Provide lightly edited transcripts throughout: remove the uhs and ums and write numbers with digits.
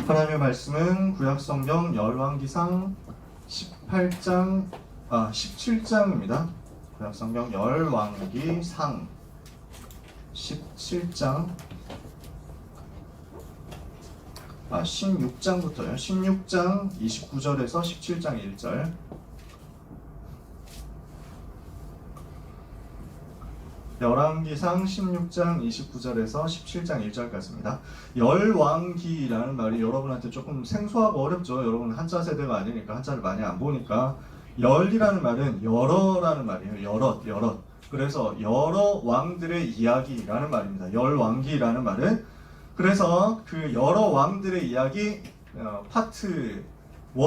하나님의 말씀은 구약성경 열왕기상 17장입니다. 구약성경 열왕기상 16장부터요. 16장 29절에서 17장 1절. 열왕기상 16장 29절에서 17장 1절까지입니다. 열왕기라는 말이 여러분한테 조금 생소하고 어렵죠. 여러분 한자 세대가 아니니까 한자를 많이 안 보니까 열이라는 말은 여러라는 말이에요. 여럿. 그래서 여러 왕들의 이야기라는 말입니다. 열왕기라는 말은 그래서 그 여러 왕들의 이야기 파트 1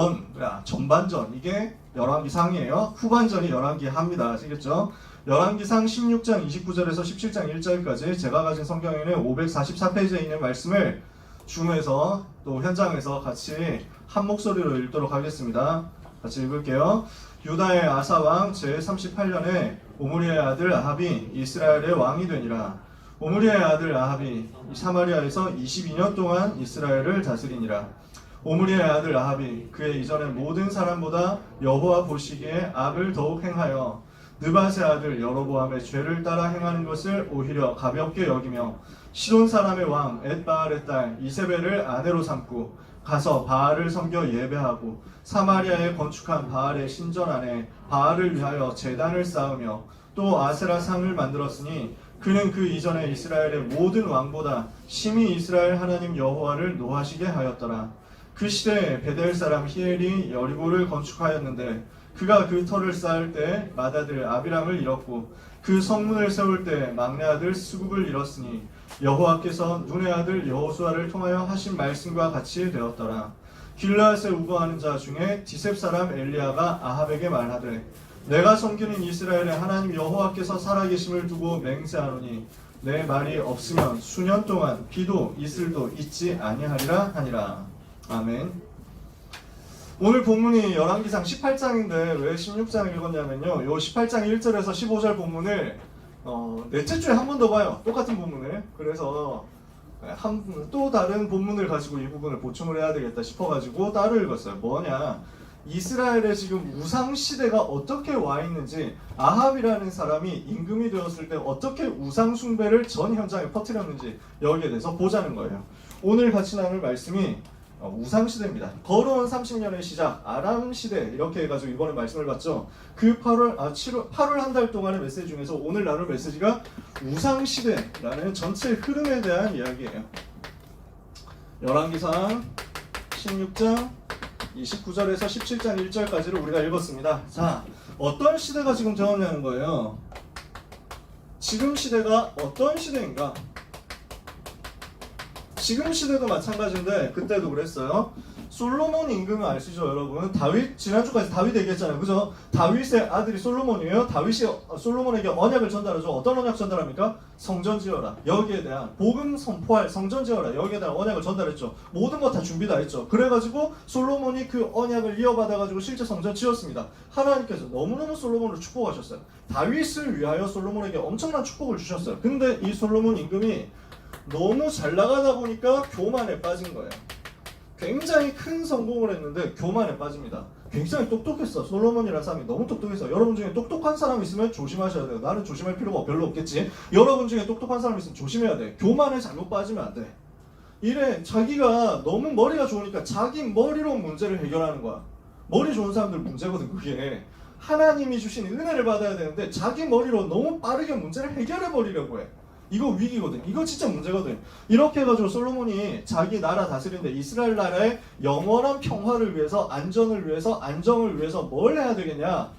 전반전 이게 열왕기상이에요. 후반전이 열왕기하입니다. 아시겠죠? 열왕기상 16장 29절에서 17장 1절까지 제가 가진 성경에는 544페이지에 있는 말씀을 줌에서 또 현장에서 같이 한 목소리로 읽도록 하겠습니다. 같이 읽을게요. 유다의 아사왕 제38년에 오므리의 아들 아합이 이스라엘의 왕이 되니라. 오므리의 아들 아합이 사마리아에서 22년 동안 이스라엘을 다스리니라. 오므리의 아들 아합이 그의 이전의 모든 사람보다 여호와 보시기에 악을 더욱 행하여 느밧의 아들 여로보암의 죄를 따라 행하는 것을 오히려 가볍게 여기며 시돈 사람의 왕 엣바알의 딸 이세벨을 아내로 삼고 가서 바알을 섬겨 예배하고 사마리아에 건축한 바알의 신전 안에 바알을 위하여 제단을 쌓으며 또 아세라 상을 만들었으니 그는 그 이전에 이스라엘의 모든 왕보다 심히 이스라엘 하나님 여호와를 노하시게 하였더라. 그 시대에 베델 사람 히엘이 여리고를 건축하였는데 그가 그 터를 쌓을 때 맏아들 아비람을 잃었고 그 성문을 세울 때 막내 아들 스굽을 잃었으니 여호와께서 눈의 아들 여호수아를 통하여 하신 말씀과 같이 되었더라. 길르앗에 우거하는 자 중에 디셉 사람 엘리야가 아합에게 말하되 내가 섬기는 이스라엘의 하나님 여호와께서 살아계심을 두고 맹세하노니 내 말이 없으면 수년 동안 비도 이슬도 있지 아니하리라 하니라. 아멘. 오늘 본문이 열왕기상 18장인데 왜 16장을 읽었냐면요. 요 18장 1절에서 15절 본문을 넷째 주에 한 번 더 봐요. 똑같은 본문을. 그래서 또 다른 본문을 가지고 이 부분을 보충을 해야 되겠다 싶어가지고 따로 읽었어요. 뭐냐? 이스라엘의 지금 우상시대가 어떻게 와 있는지 아합이라는 사람이 임금이 되었을 때 어떻게 우상숭배를 전 현장에 퍼뜨렸는지 여기에 대해서 보자는 거예요. 오늘 같이 나눌 말씀이 우상시대입니다. 거로운 30년의 시작, 아람시대 이렇게 해가지고 이번에 말씀을 봤죠. 그 8월 한 달 동안의 메시지 중에서 오늘 나눌 메시지가 우상시대라는 전체 흐름에 대한 이야기예요. 열왕기상 16장 29절에서 17장 1절까지를 우리가 읽었습니다. 자, 어떤 시대가 지금 되었냐는 거예요. 지금 시대가 어떤 시대인가? 지금 시대도 마찬가지인데 그때도 그랬어요. 솔로몬 임금은 아시죠, 여러분? 다윗 지난주까지 다윗 얘기했잖아요, 그죠? 다윗의 아들이 솔로몬이에요. 다윗이 솔로몬에게 언약을 전달하죠. 어떤 언약 전달합니까? 성전 지어라. 여기에 대한 복음 선포할 성전 지어라. 여기에 대한 언약을 전달했죠. 모든 거 다 준비 다 했죠. 그래가지고 솔로몬이 그 언약을 이어받아가지고 실제 성전 지었습니다. 하나님께서 너무너무 솔로몬을 축복하셨어요. 다윗을 위하여 솔로몬에게 엄청난 축복을 주셨어요. 근데 이 솔로몬 임금이 너무 잘 나가다 보니까 교만에 빠진 거예요. 굉장히 큰 성공을 했는데 교만에 빠집니다. 굉장히 똑똑했어. 솔로몬이라는 사람이 너무 똑똑했어. 여러분 중에 똑똑한 사람 있으면 조심하셔야 돼요. 나는 조심할 필요가 별로 없겠지. 여러분 중에 똑똑한 사람 있으면 조심해야 돼. 교만에 잘못 빠지면 안 돼. 이래 자기가 너무 머리가 좋으니까 자기 머리로 문제를 해결하는 거야. 머리 좋은 사람들 문제거든 그게. 하나님이 주신 은혜를 받아야 되는데 자기 머리로 너무 빠르게 문제를 해결해 버리려고 해. 이거 위기거든. 이거 진짜 문제거든. 이렇게 해가지고 솔로몬이 자기 나라 다스리는데 이스라엘 나라의 영원한 평화를 위해서, 안전을 위해서, 안정을 위해서 뭘 해야 되겠냐?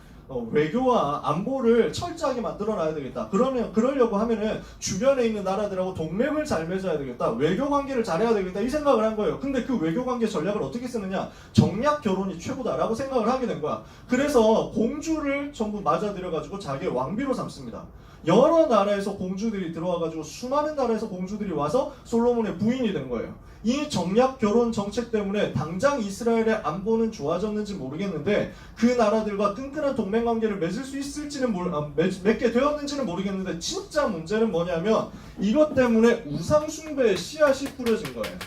외교와 안보를 철저하게 만들어놔야 되겠다. 그러려고 하면은 주변에 있는 나라들하고 동맹을 잘 맺어야 되겠다. 외교 관계를 잘해야 되겠다. 이 생각을 한 거예요. 근데 그 외교 관계 전략을 어떻게 쓰느냐? 정략 결혼이 최고다라고 생각을 하게 된 거야. 그래서 공주를 전부 맞아들여가지고 자기의 왕비로 삼습니다. 여러 나라에서 공주들이 들어와가지고 수많은 나라에서 공주들이 와서 솔로몬의 부인이 된 거예요. 이 정략 결혼 정책 때문에 당장 이스라엘의 안보는 좋아졌는지 모르겠는데 그 나라들과 끈끈한 동맹 관계를 맺을 수 있을지는 맺게 되었는지는 모르겠는데 진짜 문제는 뭐냐면 이것 때문에 우상 숭배의 씨앗이 뿌려진 거예요.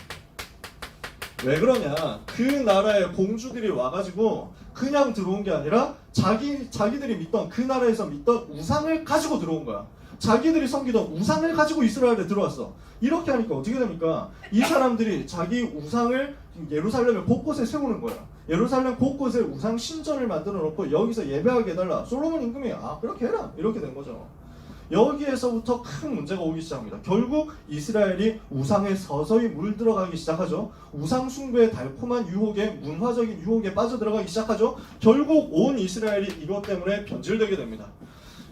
왜 그러냐? 그 나라의 공주들이 와가지고 그냥 들어온 게 아니라 자기들이 믿던 그 나라에서 믿던 우상을 가지고 들어온 거야. 자기들이 섬기던 우상을 가지고 이스라엘에 들어왔어. 이렇게 하니까 어떻게 됩니까? 이 사람들이 자기 우상을 예루살렘 곳곳에 세우는 거야. 예루살렘 곳곳에 우상 신전을 만들어 놓고 여기서 예배하게 해달라. 솔로몬 임금이 그렇게 해라. 이렇게 된 거죠. 여기에서부터 큰 문제가 오기 시작합니다. 결국 이스라엘이 우상에 서서히 물들어가기 시작하죠. 우상 숭배의 달콤한 유혹에, 문화적인 유혹에 빠져들어가기 시작하죠. 결국 온 이스라엘이 이것 때문에 변질되게 됩니다.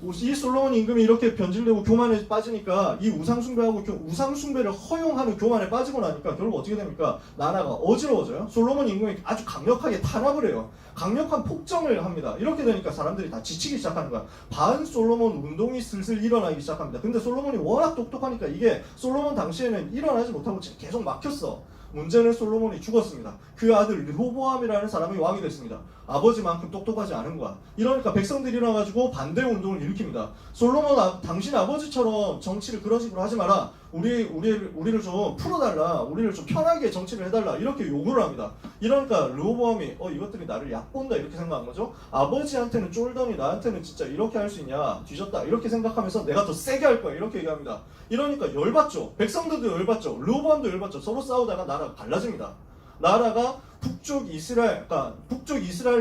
이 솔로몬 임금이 이렇게 변질되고 교만에 빠지니까 이 우상 숭배하고 우상 숭배를 허용하는 교만에 빠지고 나니까 결국 어떻게 됩니까? 나라가 어지러워져요. 솔로몬 임금이 아주 강력하게 탄압을 해요. 강력한 폭정을 합니다. 이렇게 되니까 사람들이 다 지치기 시작하는 거야. 반 솔로몬 운동이 슬슬 일어나기 시작합니다. 근데 솔로몬이 워낙 똑똑하니까 이게 솔로몬 당시에는 일어나지 못하고 계속 막혔어. 문제는 솔로몬이 죽었습니다. 그 아들 르호보암이라는 사람이 왕이 됐습니다. 아버지만큼 똑똑하지 않은 거야. 이러니까 백성들이 일어나가지고 반대 운동을 일으킵니다. 솔로몬, 당신 아버지처럼 정치를 그런 식으로 하지 마라. 우리를 좀 풀어달라. 우리를 좀 편하게 정치를 해달라. 이렇게 요구를 합니다. 이러니까 르호보암이 이것들이 나를 얕본다 이렇게 생각한 거죠. 아버지한테는 쫄더니 나한테는 진짜 이렇게 할 수 있냐, 뒤졌다 이렇게 생각하면서 내가 더 세게 할 거야 이렇게 얘기합니다. 이러니까 열받죠. 백성들도 열받죠. 르호보암도 열받죠. 서로 싸우다가 나라가 갈라집니다. 나라가 북쪽 이스라엘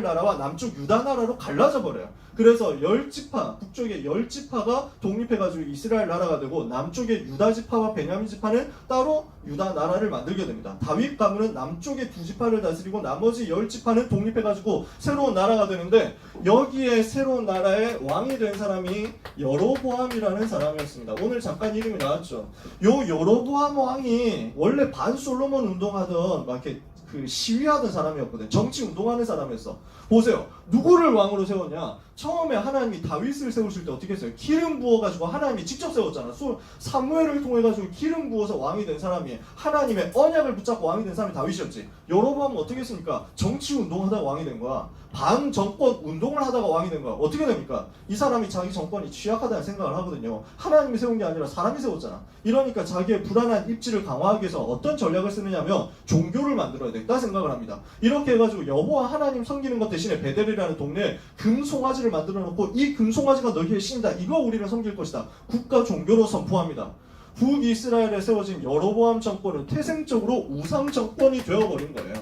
나라와 남쪽 유다 나라로 갈라져 버려요. 그래서 10지파, 북쪽의 10지파가 독립해가지고 이스라엘 나라가 되고 남쪽의 유다 지파와 베냐민 지파는 따로 유다 나라를 만들게 됩니다. 다윗 가문은 남쪽의 2지파를 다스리고 나머지 10지파는 독립해가지고 새로운 나라가 되는데 여기에 새로운 나라의 왕이 된 사람이 여로보암이라는 사람이었습니다. 오늘 잠깐 이름이 나왔죠. 요 여로보암 왕이 원래 반 솔로몬 운동하던 막 이렇게 시위하던 사람이었거든. 정치 운동하는 사람이었어. 보세요. 누구를 왕으로 세웠냐? 처음에 하나님이 다윗을 세우실 때 어떻게 했어요? 기름 부어가지고 하나님이 직접 세웠잖아. 사무엘을 통해가지고 기름 부어서 왕이 된 사람이 하나님의 언약을 붙잡고 왕이 된 사람이 다윗이었지. 여로보암은 어떻게 했습니까? 정치 운동하다가 왕이 된 거야. 반정권 운동을 하다가 왕이 된 거야. 어떻게 됩니까? 이 사람이 자기 정권이 취약하다는 생각을 하거든요. 하나님이 세운 게 아니라 사람이 세웠잖아. 이러니까 자기의 불안한 입지를 강화하기 위해서 어떤 전략을 쓰느냐면 종교를 만들어야 되겠다 생각을 합니다. 이렇게 해가지고 여호와 하나님 섬기는 것 대신에 베델이라는 동네에 금송아지를 만들어 놓고 이 금송아지가 너희의 신이다. 이거 우리를 섬길 것이다. 국가 종교로 선포합니다. 북이스라엘에 세워진 여로보암 정권은 태생적으로 우상 정권이 되어버린 거예요.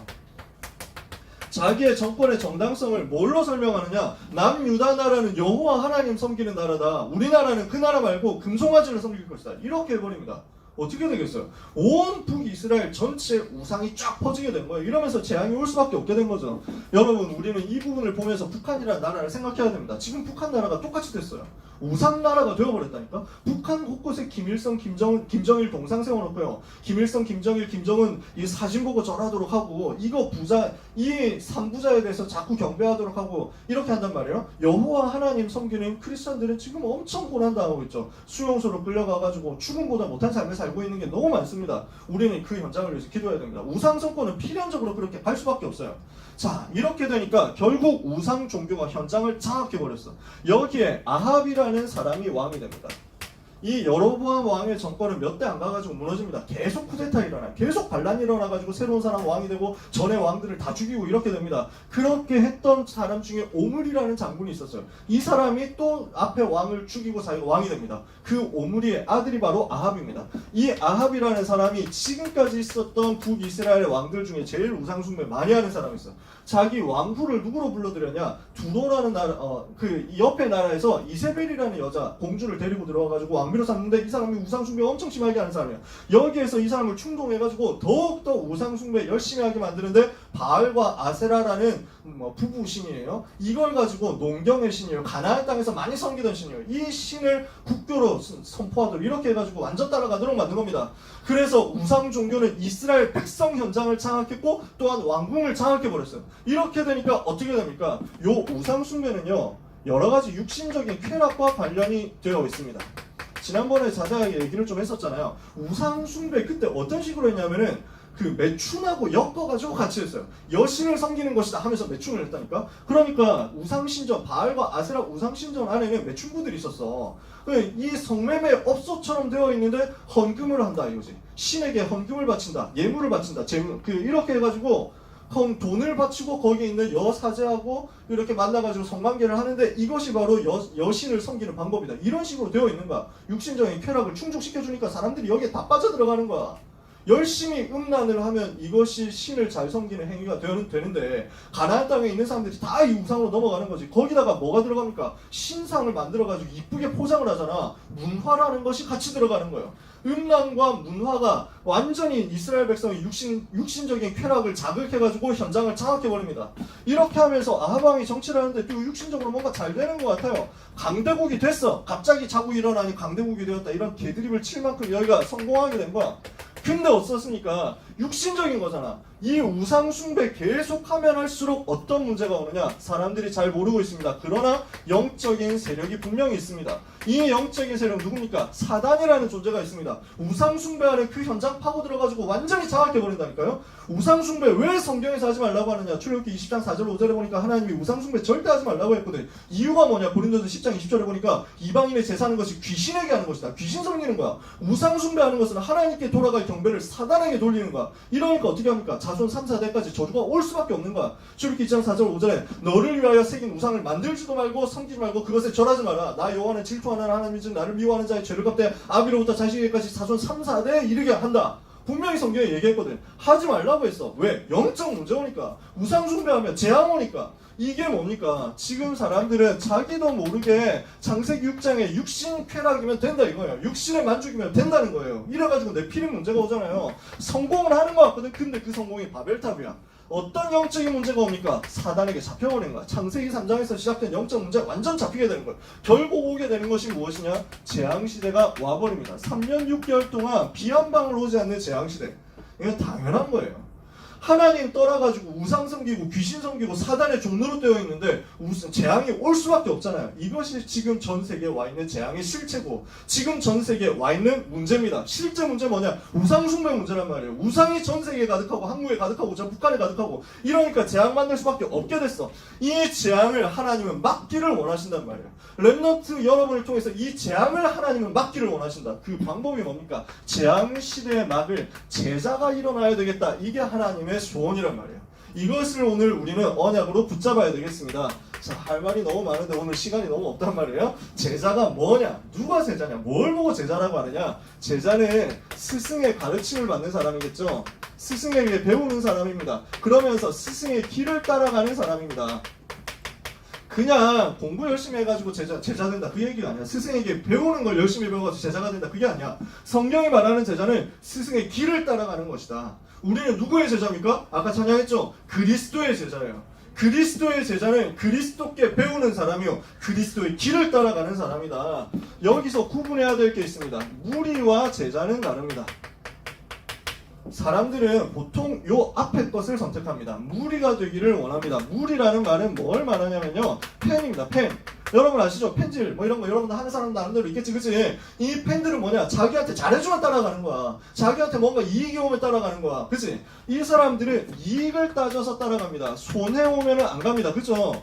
자기의 정권의 정당성을 뭘로 설명하느냐? 남유다 나라는 여호와 하나님 섬기는 나라다. 우리나라는 그 나라 말고 금송아지를 섬길 것이다. 이렇게 해버립니다. 어떻게 되겠어요? 온 북이스라엘 전체 우상이 쫙 퍼지게 된 거예요. 이러면서 재앙이 올 수밖에 없게 된 거죠. 여러분, 우리는 이 부분을 보면서 북한이라는 나라를 생각해야 됩니다. 지금 북한 나라가 똑같이 됐어요. 우상 나라가 되어버렸다니까. 북한 곳곳에 김일성, 김정일 동상 세워놓고요. 김일성, 김정일, 김정은 이 사진 보고 절하도록 하고 이 3부자에 대해서 자꾸 경배하도록 하고 이렇게 한단 말이에요. 여호와 하나님 섬기는 크리스천들은 지금 엄청 고난당하고 있죠. 수용소로 끌려가가지고 죽음보다 못한 삶을 살고 있는 게 너무 많습니다. 우리는 그 현장을 위해서 기도해야 됩니다. 우상 성권은 필연적으로 그렇게 갈 수밖에 없어요. 자, 이렇게 되니까 결국 우상 종교가 현장을 장악해버렸어. 여기에 아합이라는 사람이 왕이 됩니다. 이 여로보암 왕의 정권은 몇 대 안 가가지고 무너집니다. 계속 쿠데타 일어나요. 계속 반란이 일어나가지고 새로운 사람 왕이 되고 전의 왕들을 다 죽이고 이렇게 됩니다. 그렇게 했던 사람 중에 오므리라는 장군이 있었어요. 이 사람이 또 앞에 왕을 죽이고 자기가 왕이 됩니다. 그 오므리의 아들이 바로 아합입니다. 이 아합이라는 사람이 지금까지 있었던 북이스라엘 왕들 중에 제일 우상숭배 많이 하는 사람이 있어요. 자기 왕후를 누구로 불러들였냐? 두로라는 나라, 그 옆에 나라에서 이세벨이라는 여자 공주를 데리고 들어와가지고 왕비로 삼는데 이 사람이 우상숭배 엄청 심하게 하는 사람이야. 여기에서 이 사람을 충동해가지고 더욱더 우상숭배 열심히 하게 만드는데 바알과 아세라라는 부부 신이에요. 이걸 가지고 농경의 신이에요. 가나안 땅에서 많이 섬기던 신이에요. 이 신을 국교로 선포하도록 이렇게 해가지고 완전 따라가도록 만든 겁니다. 그래서 우상 종교는 이스라엘 백성 현장을 장악했고 또한 왕궁을 장악해버렸어요. 이렇게 되니까 어떻게 됩니까? 요 우상 숭배는요 여러 가지 육신적인 쾌락과 관련이 되어 있습니다. 지난번에 자세하게 얘기를 좀 했었잖아요. 우상 숭배 그때 어떤 식으로 했냐면은 그 매춘하고 엮어가지고 같이 했어요. 여신을 섬기는 것이다 하면서 매춘을 했다니까. 그러니까 우상신전, 바알과 아세라 우상신전 안에는 매춘부들이 있었어. 이 성매매 업소처럼 되어 있는데 헌금을 한다 이거지. 신에게 헌금을 바친다, 예물을 바친다, 이렇게 해가지고 돈을 바치고 거기에 있는 여사제하고 이렇게 만나가지고 성관계를 하는데 이것이 바로 여신을 섬기는 방법이다. 이런 식으로 되어 있는 거야. 육신적인 쾌락을 충족시켜주니까 사람들이 여기에 다 빠져들어가는 거야. 열심히 음란을 하면 이것이 신을 잘 섬기는 행위가 되는데 가나안 땅에 있는 사람들이 다 이 우상으로 넘어가는 거지. 거기다가 뭐가 들어갑니까? 신상을 만들어가지고 이쁘게 포장을 하잖아. 문화라는 것이 같이 들어가는 거예요. 음란과 문화가 완전히 이스라엘 백성의 육신적인 쾌락을 자극해가지고 현장을 장악해버립니다. 이렇게 하면서 아합 왕이 정치를 하는데 또 육신적으로 뭔가 잘 되는 것 같아요. 강대국이 됐어. 갑자기 자고 일어나니 강대국이 되었다. 이런 개드립을 칠 만큼 여기가 성공하게 된 거야. 근데 어떻습니까? 육신적인 거잖아. 이 우상 숭배 계속하면 할수록 어떤 문제가 오느냐? 사람들이 잘 모르고 있습니다. 그러나 영적인 세력이 분명히 있습니다. 이 영적인 세력 누굽니까? 사단이라는 존재가 있습니다. 우상 숭배하는 그 현장 파고 들어가지고 완전히 장악해버린다니까요. 우상 숭배 왜 성경에서 하지 말라고 하느냐? 출애굽기 20장 4절 5절에 보니까 하나님이 우상 숭배 절대 하지 말라고 했거든. 이유가 뭐냐? 고린도서 10장 20절에 보니까 이방인의 제사하는 것이 귀신에게 하는 것이다. 귀신 섬기는 거야. 우상 숭배하는 것은 하나님께 돌아갈 경배를 사단에게 돌리는 거야. 이러니까 어떻게 합니까? 자손 3, 4대까지 저주가 올 수밖에 없는 거야. 출애굽기 2장 4절 5절에 너를 위하여 새긴 우상을 만들지도 말고 섬기지 말고 그것에 절하지 마라. 나 여호와는 질투하는 하나님이즉 나를 미워하는 자의 죄를 갚되 아비로부터 자식에게까지 자손 3, 4대에 이르게 한다. 분명히 성경에 얘기했거든. 하지 말라고 했어. 왜? 영적 문제 오니까. 우상 숭배하면 재앙 오니까. 이게 뭡니까? 지금 사람들은 자기도 모르게 창세기 6장에 육신 쾌락이면 된다 이거예요. 육신의 만족이면 된다는 거예요. 이래가지고 내 필인 문제가 오잖아요. 성공을 하는 것 같거든. 근데 그 성공이 바벨탑이야. 어떤 영적인 문제가 옵니까? 사단에게 잡혀버린 거야. 창세기 3장에서 시작된 영적 문제가 완전 잡히게 되는 거예요. 결국 오게 되는 것이 무엇이냐? 재앙시대가 와버립니다. 3년 6개월 동안 비 한 방울 오지 않는 재앙시대. 이건 당연한 거예요. 하나님 떠나가지고 우상 섬기고 귀신 섬기고 사단의 종로로 되어 있는데 재앙이 올 수밖에 없잖아요. 이것이 지금 전 세계에 와 있는 재앙의 실체고 지금 전 세계에 와 있는 문제입니다. 실제 문제 뭐냐? 우상 숭배 문제란 말이에요. 우상이 전 세계에 가득하고 한국에 가득하고 저 북한에 가득하고 이러니까 재앙 만들 수밖에 없게 됐어. 이 재앙을 하나님은 막기를 원하신단 말이에요. 렘넌트 여러분을 통해서 이 재앙을 하나님은 막기를 원하신다. 그 방법이 뭡니까? 재앙 시대의 막을 제자가 일어나야 되겠다. 이게 하나님의 소원이란 말이에요. 이것을 오늘 우리는 언약으로 붙잡아야 되겠습니다. 자, 할 말이 너무 많은데 오늘 시간이 너무 없단 말이에요. 제자가 뭐냐? 누가 제자냐? 뭘 보고 제자라고 하느냐? 제자는 스승의 가르침을 받는 사람이겠죠. 스승에게 배우는 사람입니다. 그러면서 스승의 길을 따라가는 사람입니다. 그냥 공부 열심히 해가지고 제자 된다 그 얘기가 아니야. 스승에게 배우는 걸 열심히 배워가지고 제자가 된다 그게 아니야. 성경이 말하는 제자는 스승의 길을 따라가는 것이다. 우리는 누구의 제자입니까? 아까 찬양했죠? 그리스도의 제자예요. 그리스도의 제자는 그리스도께 배우는 사람이요 그리스도의 길을 따라가는 사람이다. 여기서 구분해야 될 게 있습니다. 무리와 제자는 다릅니다. 사람들은 보통 요 앞에 것을 선택합니다. 무리가 되기를 원합니다. 무리라는 말은 뭘 말하냐면요. 펜입니다. 펜. 여러분 아시죠? 펜질 뭐 이런 거 여러분들 하는 사람 나름대로 있겠지 그치? 이 펜들은 뭐냐? 자기한테 잘해주면 따라가는 거야. 자기한테 뭔가 이익이 오면 따라가는 거야. 그치? 이 사람들은 이익을 따져서 따라갑니다. 손해오면은 안 갑니다. 그쵸?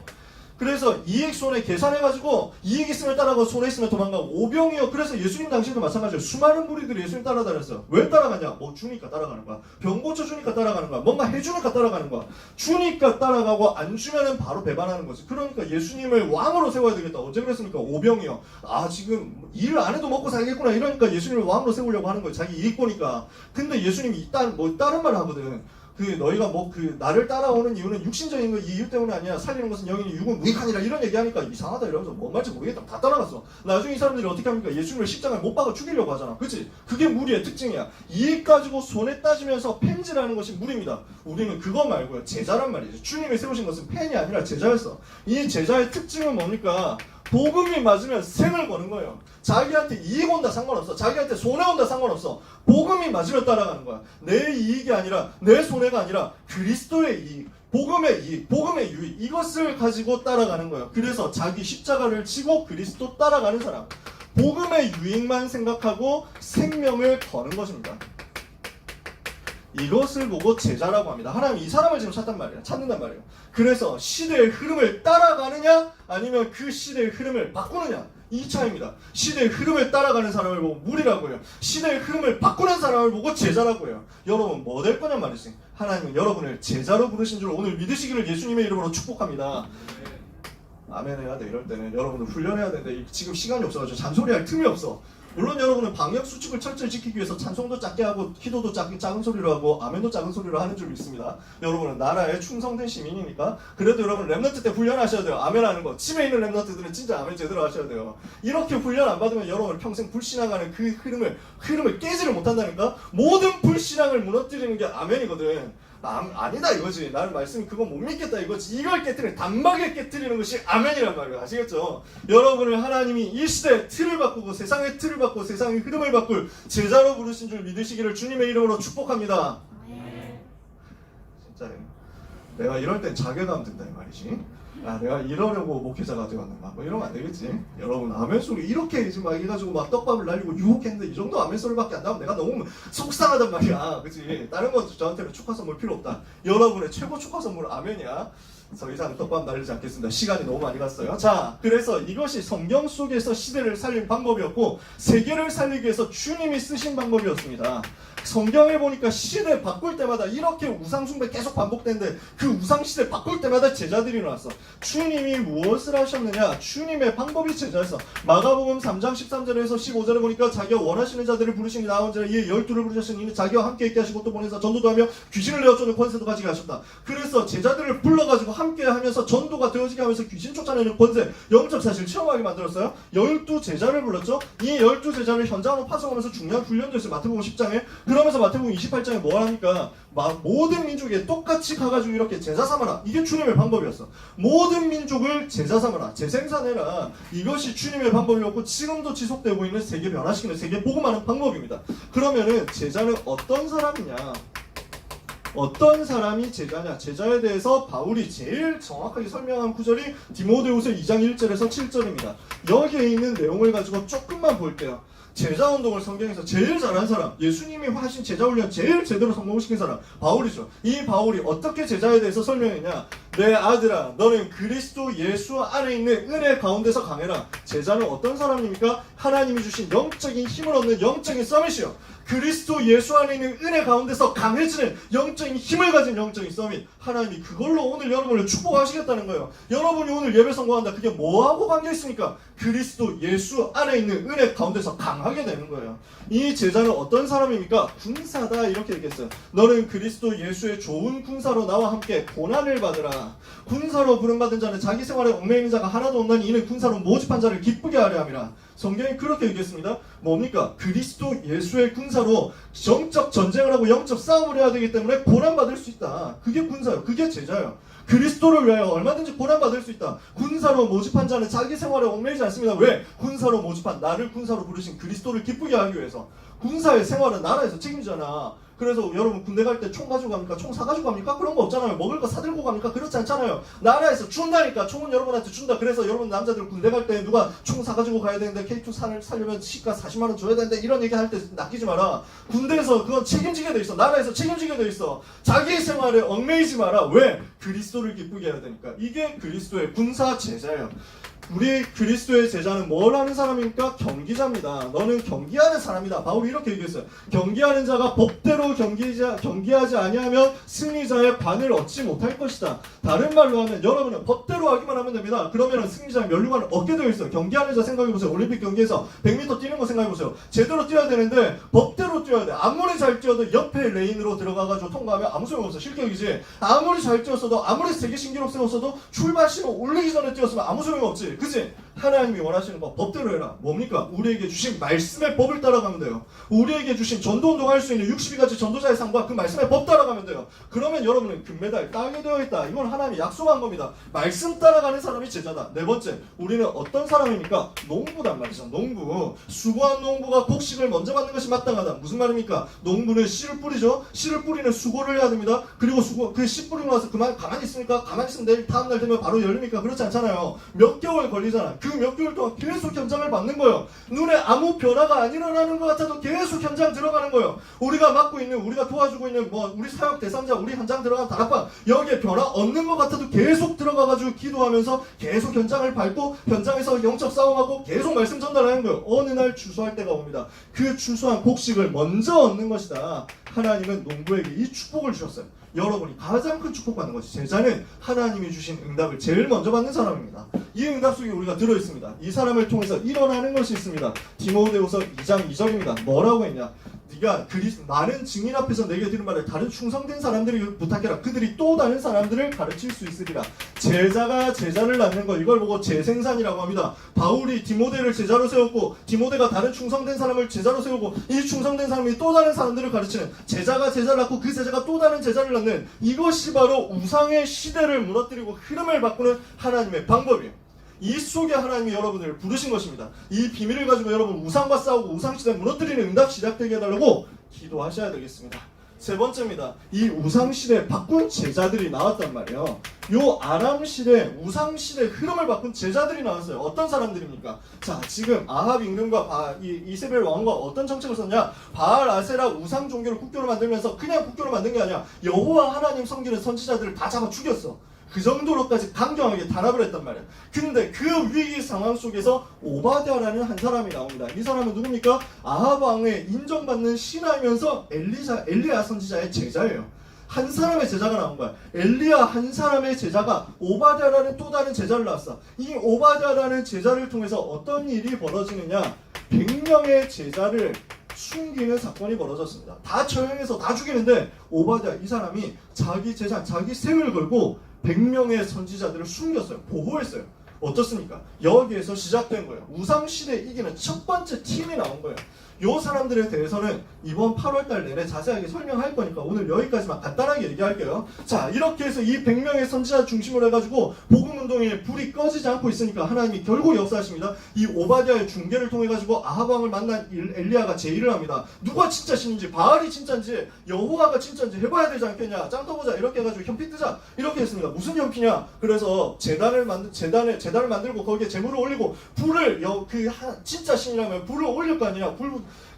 그래서 이익 손해 계산해가지고 이익 있으면 따라가고 손해 있으면 도망가고 오병이어. 그래서 예수님 당시에도 마찬가지예요. 수많은 무리들이 예수님 따라다녔어요. 왜 따라가냐? 뭐 주니까 따라가는 거야. 병 고쳐주니까 따라가는 거야. 뭔가 해주니까 따라가는 거야. 주니까 따라가고 안 주면은 바로 배반하는 거지. 그러니까 예수님을 왕으로 세워야 되겠다. 어제 그랬습니까? 오병이어. 아 지금 일 안 해도 먹고 살겠구나 이러니까 예수님을 왕으로 세우려고 하는 거예요. 자기 이익 보니까. 근데 예수님이 다른 말을 하거든. 너희가 나를 따라오는 이유는 육신적인 이유 때문에 아니야. 살리는 것은 영이니 육은 무익하니라 이런 얘기하니까 이상하다 이러면서 뭔 말인지 모르겠다. 다 따라갔어. 나중에 이 사람들이 어떻게 합니까? 예수님을 십자가에 못 박아 죽이려고 하잖아. 그치? 그게 무리의 특징이야. 이익 가지고 손에 따지면서 펜질하는 것이 무리입니다. 우리는 그거 말고요. 제자란 말이죠. 주님이 세우신 것은 펜이 아니라 제자였어. 이 제자의 특징은 뭡니까? 복음이 맞으면 생을 거는 거예요. 자기한테 이익 온다 상관없어. 자기한테 손해 온다 상관없어. 복음이 맞으면 따라가는 거야. 내 이익이 아니라 내 손해가 아니라 그리스도의 이익, 복음의 이익, 복음의 유익 이것을 가지고 따라가는 거예요. 그래서 자기 십자가를 지고 그리스도 따라가는 사람. 복음의 유익만 생각하고 생명을 거는 것입니다. 이것을 보고 제자라고 합니다. 하나님 이 사람을 지금 찾는단 말이에요. 그래서 시대의 흐름을 따라가느냐 아니면 그 시대의 흐름을 바꾸느냐, 이 차이입니다. 시대의 흐름을 따라가는 사람을 보고 무리라고 해요. 시대의 흐름을 바꾸는 사람을 보고 제자라고 해요. 여러분 뭐 될 거냐 말이지. 하나님은 여러분을 제자로 부르신 줄 오늘 믿으시기를 예수님의 이름으로 축복합니다. 아멘 해야 돼. 이럴 때는 여러분들 훈련해야 되는데 지금 시간이 없어가지고 잔소리할 틈이 없어. 물론 여러분은 방역 수칙을 철저히 지키기 위해서 찬송도 작게 하고 기도도 작은 소리로 하고 아멘도 작은 소리로 하는 줄 믿습니다. 여러분은 나라에 충성된 시민이니까. 그래도 여러분 랩런트 때 훈련하셔야 돼요. 아멘 하는 거. 집에 있는 랩런트들은 진짜 아멘 제대로 하셔야 돼요. 이렇게 훈련 안 받으면 여러분 평생 불신앙하는 그 흐름을 깨지를 못한다니까. 모든 불신앙을 무너뜨리는 게 아멘이거든. 아니다 이거지. 나는 말씀이 그건 못 믿겠다 이거지. 이걸 깨뜨리는, 단박에 깨뜨리는 것이 아멘이란 말이에요. 아시겠죠? 여러분을 하나님이 이 시대의 틀을 바꾸고 세상의 틀을 바꾸고 세상의 흐름을 바꿀 제자로 부르신 줄 믿으시기를 주님의 이름으로 축복합니다. 진짜요. 내가 이럴 땐 자괴감 든다 이 말이지. 야, 내가 이러려고 목회자가 되었는가 뭐 이러면 안 되겠지. 여러분 아멘 소리 이렇게 이제 막 해가지고 막 떡밥을 날리고 유혹했는데 이 정도 아멘 소리밖에 안 나오면 내가 너무 속상하단 말이야. 그치? 다른 건 저한테는 축하 선물 필요 없다. 여러분의 최고 축하 선물 아멘이야. 더 이상 떡밥 날리지 않겠습니다. 시간이 너무 많이 갔어요. 자, 그래서 이것이 성경 속에서 시대를 살린 방법이었고 세계를 살리기 위해서 주님이 쓰신 방법이었습니다. 성경에 보니까 시대 바꿀 때마다 이렇게 우상숭배 계속 반복되는데 그 우상시대 바꿀 때마다 제자들이 나왔어. 주님이 무엇을 하셨느냐? 주님의 방법이 제자였어. 마가복음 3장 13절에서 15절에 보니까 자기가 원하시는 자들을 부르시니 나온 자를 이에 12를 부르셨으니 이는 자기와 함께 있게 하시고 또 보내서 전도도 하며 귀신을 내어쫓는 권세도 가지게 하셨다. 그래서 제자들을 불러가지고 함께 하면서 전도가 되어지게 하면서 귀신 쫓아내는 권세, 영적 사실 체험하게 만들었어요. 12제자를 불렀죠. 이 12제자를 현장으로 파송하면서 중요한 훈련도 있어요. 마태복음 10장에. 그러면서 마태복음 28장에 뭘 합니까? 모든 민족에 똑같이 가가지고 이렇게 제자 삼아라. 이게 주님의 방법이었어. 모든 민족을 제자 삼아라. 재생산해라. 이것이 주님의 방법이었고 지금도 지속되고 있는 세계 변화시키는 세계 복음하는 방법입니다. 그러면은 제자는 어떤 사람이냐? 어떤 사람이 제자냐? 제자에 대해서 바울이 제일 정확하게 설명한 구절이 디모데후서 2장 1절에서 7절입니다. 여기에 있는 내용을 가지고 조금만 볼게요. 제자 운동을 성경에서 제일 잘한 사람, 예수님이 하신 제자 훈련 제일 제대로 성공시킨 사람 바울이죠. 이 바울이 어떻게 제자에 대해서 설명했냐? 내 아들아, 너는 그리스도 예수 안에 있는 은혜 가운데서 강해라. 제자는 어떤 사람입니까? 하나님이 주신 영적인 힘을 얻는 영적인 서밋이요. 그리스도 예수 안에 있는 은혜 가운데서 강해지는 영적인 힘을 가진 영적인 서밋. 하나님이 그걸로 오늘 여러분을 축복하시겠다는 거예요. 여러분이 오늘 예배 성공한다. 그게 뭐하고 관계있습니까? 그리스도 예수 안에 있는 은혜 가운데서 강하게 되는 거예요. 이 제자는 어떤 사람입니까? 군사다 이렇게 얘기했어요. 너는 그리스도 예수의 좋은 군사로 나와 함께 고난을 받으라. 군사로 부름받은 자는 자기 생활에 얽매이는 자가 하나도 없나니 이는 군사로 모집한 자를 기쁘게 하려 함이라. 성경이 그렇게 얘기했습니다. 뭡니까? 그리스도 예수의 군사로 영적 전쟁을 하고 영적 싸움을 해야 되기 때문에 고난받을 수 있다. 그게 군사예요. 그게 제자예요. 그리스도를 위하여 얼마든지 고난받을 수 있다. 군사로 모집한 자는 자기 생활에 얽매이지 않습니다. 왜? 군사로 모집한 나를 군사로 부르신 그리스도를 기쁘게 하기 위해서. 군사의 생활은 나라에서 책임지잖아. 그래서 여러분 군대 갈 때 총 가지고 갑니까? 총 사가지고 갑니까? 그런 거 없잖아요. 먹을 거 사들고 갑니까? 그렇지 않잖아요. 나라에서 준다니까. 총은 여러분한테 준다. 그래서 여러분 남자들 군대 갈 때 누가 총 사가지고 가야 되는데 K2 살려면 시가 40만 원 줘야 되는데 이런 얘기 할 때 낚이지 마라. 군대에서 그건 책임지게 돼 있어. 나라에서 책임지게 돼 있어. 자기 생활에 얽매이지 마라. 왜? 그리스도를 기쁘게 해야 되니까. 이게 그리스도의 군사 제자예요. 우리 그리스도의 제자는 뭘 하는 사람입니까? 경기자입니다. 너는 경기하는 사람이다. 바울이 이렇게 얘기했어요. 경기하는 자가 법대로 경기하지 아니하면 승리자의 관을 얻지 못할 것이다. 다른 말로 하면 여러분은 법대로 하기만 하면 됩니다. 그러면 승리자의 면류관을 얻게 되어 있어요. 경기하는 자 생각해보세요. 올림픽 경기에서 100m 뛰는 거 생각해보세요. 제대로 뛰어야 되는데 법대로 뛰어야 돼. 아무리 잘 뛰어도 옆에 레인으로 들어가가지고 통과하면 아무 소용없어. 실격이지. 아무리 잘 뛰었어도 아무리 세계 신기록 세웠어도 출발 신호 올리기 전에 뛰었으면 아무 소용없지. 그치? 하나님이 원하시는 거 법대로 해라. 뭡니까? 우리에게 주신 말씀의 법을 따라가면 돼요. 우리에게 주신 전도운동 할 수 있는 62가지 전도자의 상과 그 말씀의 법 따라가면 돼요. 그러면 여러분은 금메달 따게 되어 있다. 이건 하나님이 약속한 겁니다. 말씀 따라가는 사람이 제자다. 네 번째, 우리는 어떤 사람입니까? 농부단 말이죠. 농부. 수고한 농부가 곡식을 먼저 받는 것이 마땅하다. 무슨 말입니까? 농부는 씨를 뿌리죠. 씨를 뿌리는 수고를 해야 됩니다. 그리고 그 씨 뿌리고 나서 그만 가만히 있습니까? 가만히 있으면 내일 다음날 되면 바로 열립니까? 그렇지 않잖아요. 몇 개월 걸리잖아. 그 몇 개월 동안 계속 현장을 받는 거예요. 눈에 아무 변화가 안 일어나는 것 같아도 계속 현장 들어가는 거예요. 우리가 맡고 있는, 우리가 도와주고 있는 우리 사역 대상자, 우리 현장 들어간 다락방, 여기에 변화 없는 것 같아도 계속 들어가가지고 기도하면서 계속 현장을 밟고 현장에서 영적 싸움하고 계속 말씀 전달하는 거예요. 어느 날 추수할 때가 옵니다. 그 추수한 곡식을 먼저 얻는 것이다. 하나님은 농부에게 이 축복을 주셨어요. 여러분이 가장 큰 축복받는 것이, 제자는 하나님이 주신 응답을 제일 먼저 받는 사람입니다. 이 응답 속에 우리가 들어있습니다. 이 사람을 통해서 일어나는 것이 있습니다. 디모데후서 2장 2절입니다. 뭐라고 했냐? 네가 많은 증인 앞에서 내게 들은 말을 다른 충성된 사람들이 부탁해라. 그들이 또 다른 사람들을 가르칠 수 있으리라. 제자가 제자를 낳는 것, 이걸 보고 재생산이라고 합니다. 바울이 디모데를 제자로 세웠고, 디모데가 다른 충성된 사람을 제자로 세우고, 이 충성된 사람이 또 다른 사람들을 가르치는, 제자가 제자를 낳고 그 제자가 또 다른 제자를 낳는, 이것이 바로 우상의 시대를 무너뜨리고 흐름을 바꾸는 하나님의 방법이에요. 이 속에 하나님이 여러분을 부르신 것입니다. 이 비밀을 가지고 여러분 우상과 싸우고 우상시대 무너뜨리는 응답 시작되게 해달라고 기도하셔야 되겠습니다. 세 번째입니다. 이 우상시대 바꾼 제자들이 나왔단 말이에요. 요 아람시대, 우상시대 흐름을 바꾼 제자들이 나왔어요. 어떤 사람들입니까? 자, 지금 아합 임금과 이세벨 왕과 어떤 정책을 썼냐? 바알, 아세라, 우상 종교를 국교로 만들면서 그냥 국교로 만든 게 아니야. 여호와 하나님 섬기는 선지자들을 다 잡아 죽였어. 그 정도로까지 강경하게 단합을 했단 말이야. 근데 그 위기 상황 속에서 오바댜라는 한 사람이 나옵니다. 이 사람은 누굽니까? 아합 왕의 인정받는 신하이면서 엘리야 선지자의 제자예요. 한 사람의 제자가 나온 거야. 엘리야 한 사람의 제자가 오바댜라는 또 다른 제자를 낳았어. 이 오바댜라는 제자를 통해서 어떤 일이 벌어지느냐? 100명의 제자를 숨기는 사건이 벌어졌습니다. 다 처형해서 다 죽이는데 오바댜 이 사람이 자기 제자, 자기 생을 걸고 100명의 선지자들을 숨겼어요. 보호했어요. 어떻습니까? 여기에서 시작된 거예요. 우상시대 이기는 첫 번째 팀이 나온 거예요. 요 사람들에 대해서는 이번 8월달 내내 자세하게 설명할 거니까 오늘 여기까지만 간단하게 얘기할게요. 자, 이렇게 해서 이 100명의 선지자 중심으로 해가지고 복음운동에 불이 꺼지지 않고 있으니까 하나님이 결국 역사하십니다. 이 오바댜의 중계를 통해가지고 아합 왕을 만난 엘리야가 제의를 합니다. 누가 진짜 신인지, 바알이 진짜인지, 여호와가 진짜인지 해봐야 되지 않겠냐? 짱 떠보자. 이렇게 해가지고 현피 뜨자. 이렇게 했습니다. 무슨 현피냐? 그래서 재단을 만들고 거기에 재물을 올리고 불을 진짜 신이라면 불을 올릴 거 아니냐?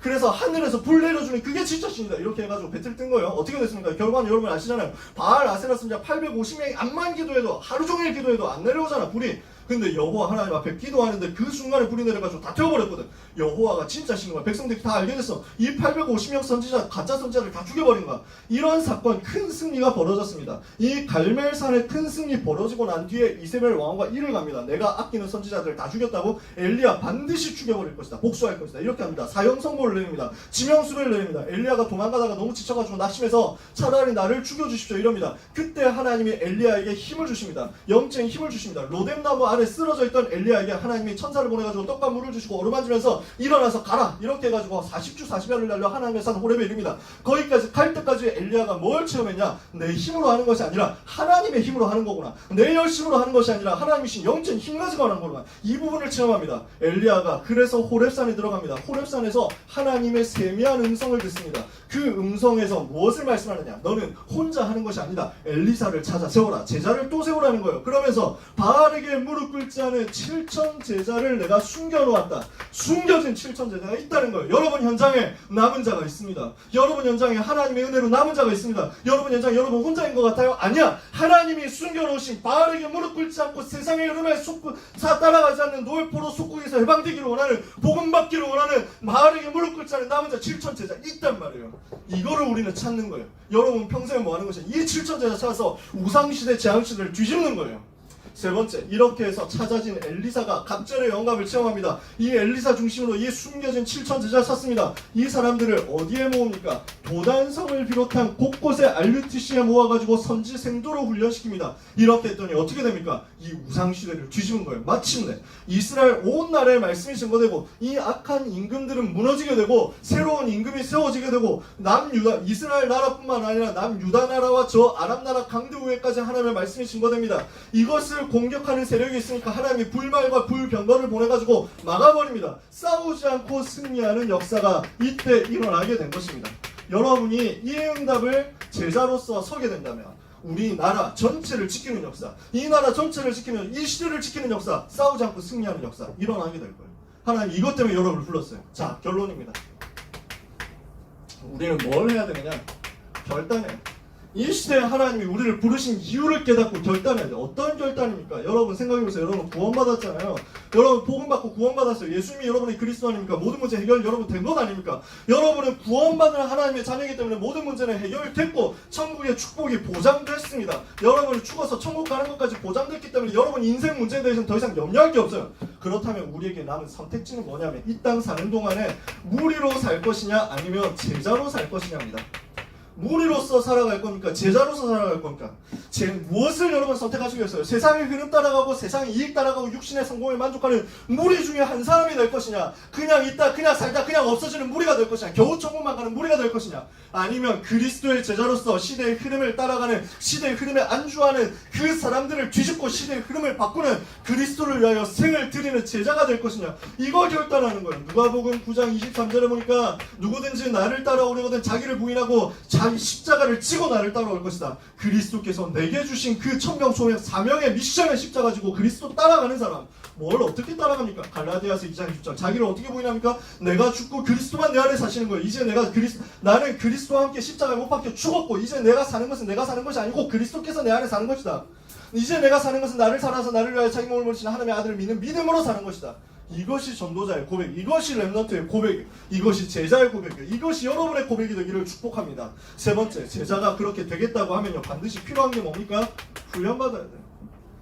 그래서 하늘에서 불 내려주는 그게 진짜 신이다. 이렇게 해가지고 배틀 뜬 거예요. 어떻게 됐습니까? 결과는 여러분 아시잖아요. 바알, 아세라 선지자 850명이 암만 기도해도, 하루 종일 기도해도 안 내려오잖아, 불이. 근데 여호와 하나님 앞에 기도하는데 그 순간에 불이 내려가지고 다 태워버렸거든. 여호와가 진짜 신인 거야. 백성들이 다 알게 됐어. 이 850명 선지자, 가짜 선지자를 다 죽여버린 거야. 이런 사건, 큰 승리가 벌어졌습니다. 이 갈멜산의 큰 승리 벌어지고 난 뒤에 이세벨 왕과 일을 갑니다. 내가 아끼는 선지자들을 다 죽였다고 엘리야 반드시 죽여버릴 것이다. 복수할 것이다. 이렇게 합니다. 사형 선고를 내립니다. 지명수를 내립니다. 엘리야가 도망가다가 너무 지쳐가지고 낙심해서 차라리 나를 죽여주십시오 이럽니다. 그때 하나님이 엘리야에게 힘을 주십니다. 영적인 힘을 주십니다. 로뎀나무 안에 쓰러져 있던 엘리야에게 하나님이 천사를 보내가지고 떡과 물을 주시고 어루만지면서 일어나서 가라 이렇게 해가지고 40주 40야를 날려 하나님의 산 호렙에 이릅니다. 거기까지 갈 때까지 엘리야가 뭘 체험했냐? 내 힘으로 하는 것이 아니라 하나님의 힘으로 하는 거구나. 내 열심으로 하는 것이 아니라 하나님이신 영적인 힘 가지고 하는 거구나. 이 부분을 체험합니다. 엘리야가 그래서 호렙산에 들어갑니다. 호렙산에서 하나님의 세미한 음성을 듣습니다. 그 음성에서 무엇을 말씀하느냐? 너는 혼자 하는 것이 아니다. 엘리사를 찾아 세워라. 제자를 또 세우라는 거예요. 그러면서 바알에게 무릎 꿇지 않은 7천 제자를 내가 숨겨놓았다. 숨겨진 7천 제자가 있다는 거예요. 여러분 현장에 남은 자가 있습니다. 여러분 현장에 하나님의 은혜로 남은 자가 있습니다. 여러분 현장에 여러분 혼자인 것 같아요? 아니야. 하나님이 숨겨놓으신 바알에게 무릎 꿇지 않고 세상의 흐름에 따라가지 않는 노예포로 속국에서 해방되기를 원하는, 복음 받기를 원하는, 바알에게 무릎 꿇지 않은 남은 자 7천 제자 있단 말이에요. 이거를 우리는 찾는 거예요. 여러분 평생에 뭐 하는 것이야? 이 7천 제자 찾아서 우상시대, 재앙시대를 뒤집는 거예요. 세 번째, 이렇게 해서 찾아진 엘리사가 갑절의 영감을 체험합니다. 이 엘리사 중심으로 이 숨겨진 7천 제자를 찾습니다. 이 사람들을 어디에 모읍니까? 도단성을 비롯한 곳곳에 RUTC에 모아가지고 선지 생도로 훈련시킵니다. 이렇게 했더니 어떻게 됩니까? 이 우상시대를 뒤집은 거예요. 마침내 이스라엘 온 나라의 말씀이 증거되고 이 악한 임금들은 무너지게 되고 새로운 임금이 세워지게 되고 남유다, 이스라엘 나라뿐만 아니라 남유다 나라와 저 아람 나라 강대 우회까지 하나님의 말씀이 증거됩니다. 이것을 공격하는 세력이 있으니까 하나님이 불말과 불병거를 보내가지고 막아버립니다. 싸우지 않고 승리하는 역사가 이때 일어나게 된 것입니다. 여러분이 이 응답을 제자로서 서게 된다면 우리나라 전체를 지키는 역사, 이 나라 전체를 지키는, 이 시대를 지키는 역사, 싸우지 않고 승리하는 역사 일어나게 될 거예요. 하나님 이것 때문에 여러분을 불렀어요. 자, 결론입니다. 우리는 뭘 해야 되느냐? 결단해야 돼. 이 시대에 하나님이 우리를 부르신 이유를 깨닫고 결단해야 돼. 어떤 결단입니까? 여러분 생각해보세요. 여러분 구원받았잖아요. 여러분 복음받고 구원받았어요. 예수님이 여러분의 그리스도 아닙니까? 모든 문제 해결 여러분 된 것 아닙니까? 여러분은 구원받은 하나님의 자녀이기 때문에 모든 문제는 해결됐고 천국의 축복이 보장됐습니다. 여러분이 죽어서 천국 가는 것까지 보장됐기 때문에 여러분 인생 문제에 대해서는 더 이상 염려할 게 없어요. 그렇다면 우리에게 남은 선택지는 뭐냐면 이 땅 사는 동안에 무리로 살 것이냐 아니면 제자로 살 것이냐입니다. 무리로서 살아갈 겁니까? 제자로서 살아갈 겁니까? 무엇을 여러분 선택하시겠어요? 세상의 흐름 따라가고 세상의 이익 따라가고 육신의 성공에 만족하는 무리 중에 한 사람이 될 것이냐? 그냥 있다 그냥 살다 그냥 없어지는 무리가 될 것이냐? 겨우 천국만 가는 무리가 될 것이냐? 아니면 그리스도의 제자로서 시대의 흐름을 따라가는, 시대의 흐름에 안주하는 그 사람들을 뒤집고 시대의 흐름을 바꾸는 그리스도를 위하여 생을 드리는 제자가 될 것이냐? 이거 결단하는 거예요. 누가복음 9장 23절에 보니까 누구든지 나를 따라오려거든 자기를 부인하고 자기 십자가를 지고 나를 따라올 것이다. 그리스도께서 내게 주신 그 천명소명 사명의 미션의 십자가 지고 그리스도 따라가는 사람, 뭘 어떻게 따라갑니까? 갈라디아서 2장 20절 자기를 어떻게 부인합니까? 내가 죽고 그리스도만 내 안에 사시는 거예요. 이제 나는 그리스도와 함께 십자가에 못 박혀 죽었고 이제 내가 사는 것은 내가 사는 것이 아니고 그리스도께서 내 안에 사는 것이다. 이제 내가 사는 것은 나를 살아서 나를 위하여 자기 몸을 바치는 하나님의 아들을 믿는 믿음으로 사는 것이다. 이것이 전도자의 고백, 이것이 렘넌트의 고백, 이것이 제자의 고백이에요. 이것이 여러분의 고백이 되기를 축복합니다. 세 번째, 제자가 그렇게 되겠다고 하면요 반드시 필요한 게 뭡니까? 훈련받아야 돼요.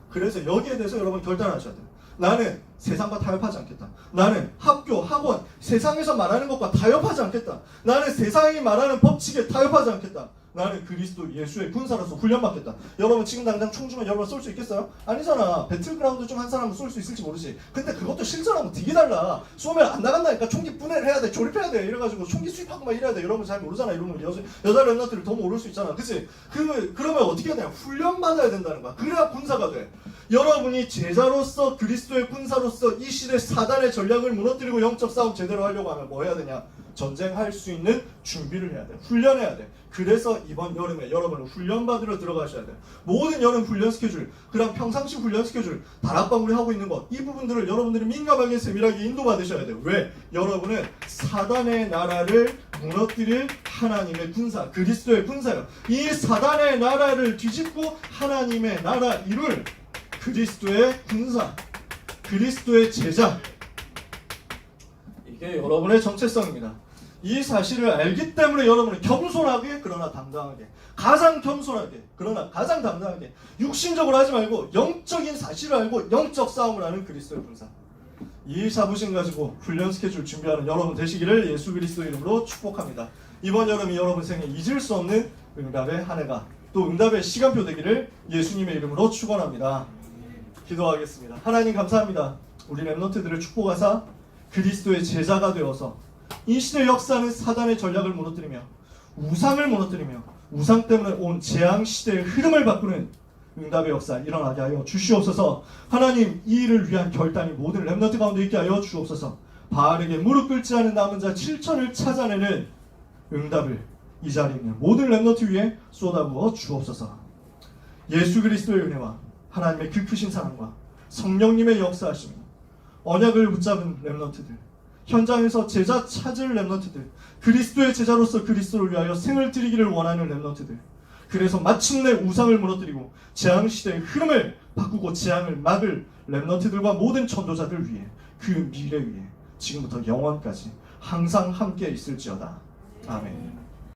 그래서 여기에 대해서 여러분 결단하셔야 돼요. 나는 세상과 타협하지 않겠다. 나는 학교, 학원, 세상에서 말하는 것과 타협하지 않겠다. 나는 세상이 말하는 법칙에 타협하지 않겠다. 나는 그리스도 예수의 군사로서 훈련받겠다. 여러분 지금 당장 총 주면 여러분 쏠 수 있겠어요? 아니잖아. 배틀그라운드 좀 한 사람은 쏠 수 있을지 모르지. 근데 그것도 실전하고 되게 달라. 쏘면 안 나간다니까. 총기 분해를 해야 돼. 조립해야 돼. 이래가지고 총기 수입하고 막 이래야 돼. 여러분 잘 모르잖아. 이러면 여자 랩너트를 더 모를 수 있잖아. 그치? 그러면 어떻게 해야 되냐? 훈련받아야 된다는 거야. 그래야 군사가 돼. 여러분이 제자로서 그리스도의 군사로서 이 시대 사단의 전략을 무너뜨리고 영적 싸움 제대로 하려고 하면 뭐 해야 되냐? 전쟁할 수 있는 준비를 해야 돼. 훈련해야 돼. 그래서 이번 여름에 여러분은 훈련받으러 들어가셔야 돼요. 모든 여름 훈련 스케줄, 그냥 평상시 훈련 스케줄, 다락방 우리 하고 있는 것, 이 부분들을 여러분들이 민감하게 세밀하게 인도받으셔야 돼요. 왜? 여러분은 사단의 나라를 무너뜨릴 하나님의 군사, 그리스도의 군사예요. 이 사단의 나라를 뒤집고 하나님의 나라 이룰 그리스도의 군사, 그리스도의 제자, 이게 여러분의 정체성입니다. 이 사실을 알기 때문에 여러분은 겸손하게 그러나 당당하게, 가장 겸손하게 그러나 가장 당당하게, 육신적으로 하지 말고 영적인 사실을 알고 영적 싸움을 하는 그리스도의 군사, 이 자부심 가지고 훈련 스케줄 준비하는 여러분 되시기를 예수 그리스도 이름으로 축복합니다. 이번 여름이 여러분 생에 잊을 수 없는 응답의 한 해가, 또 응답의 시간표 되기를 예수님의 이름으로 축원합니다. 기도하겠습니다. 하나님 감사합니다. 우리 렘넌트들을 축복하사 그리스도의 제자가 되어서 이 시대의 역사는 사단의 전략을 무너뜨리며 우상을 무너뜨리며 우상 때문에 온 재앙 시대의 흐름을 바꾸는 응답의 역사 일어나게 하여 주시옵소서. 하나님 이 일을 위한 결단이 모든 렘넌트 가운데 있게 하여 주옵소서. 바알에게 무릎 꿇지 않은 남은 자 7천을 찾아내는 응답을 이 자리에 있는 모든 렘넌트 위에 쏟아부어 주옵소서. 예수 그리스도의 은혜와 하나님의 그 크신 사랑과 성령님의 역사하심이 언약을 붙잡은 렘넌트들, 현장에서 제자 찾을 렘넌트들, 그리스도의 제자로서 그리스도를 위하여 생을 드리기를 원하는 렘넌트들, 그래서 마침내 우상을 무너뜨리고 재앙시대의 흐름을 바꾸고 재앙을 막을 렘넌트들과 모든 전도자들 위해, 그 미래 위에 지금부터 영원까지 항상 함께 있을지어다. 아멘.